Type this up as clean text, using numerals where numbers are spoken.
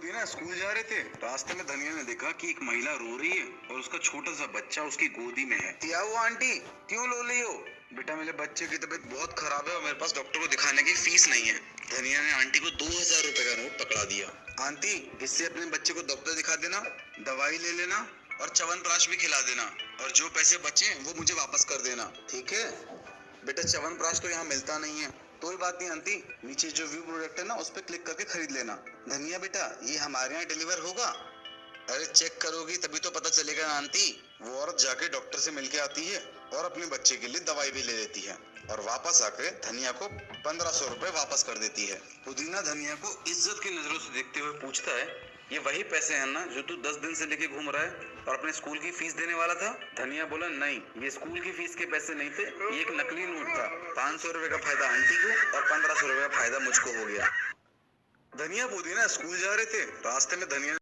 पुदीना स्कूल जा रहे थे, रास्ते में धनिया ने देखा कि एक महिला रो रही है और उसका छोटा सा बच्चा उसकी गोदी में है। क्या हुआ आंटी, क्यों रो रही हो? बेटा मेरे बच्चे की तबीयत बहुत खराब है और मेरे पास डॉक्टर को दिखाने की फीस नहीं है। धनिया ने आंटी को 2000 रुपए का नोट पकड़ा दिया। आंटी, इससे अपने बच्चे को डॉक्टर दिखा देना, दवाई ले लेना और च्यवनप्राश भी खिला देना, और जो पैसे बचे वो मुझे वापस कर देना, ठीक है? बेटा च्यवनप्राश तो यहाँ मिलता नहीं है। कोई बात नहीं आंटी, नीचे जो व्यू प्रोडक्ट है ना उस पर क्लिक करके खरीद लेना। धनिया बेटा, ये हमारे यहाँ डिलीवर होगा? अरे चेक करोगी तभी तो पता चलेगा ना आंटी। वो औरत जाके डॉक्टर से मिलके आती है और अपने बच्चे के लिए दवाई भी ले लेती है और वापस आके धनिया को 1500 रुपए वापस कर देती है। पुदीना धनिया को इज्जत की नजरों से देखते हुए पूछता है, ये वही पैसे हैं ना जो तू 10 दिन से लेके घूम रहा है और अपने स्कूल की फीस देने वाला था? धनिया बोला, नहीं, ये स्कूल की फीस के पैसे नहीं थे, ये एक नकली नोट था। 500 रुपए का फायदा आंटी को और 1500 रुपए का फायदा मुझको हो गया। धनिया पुदीना स्कूल जा रहे थे, रास्ते में धनिया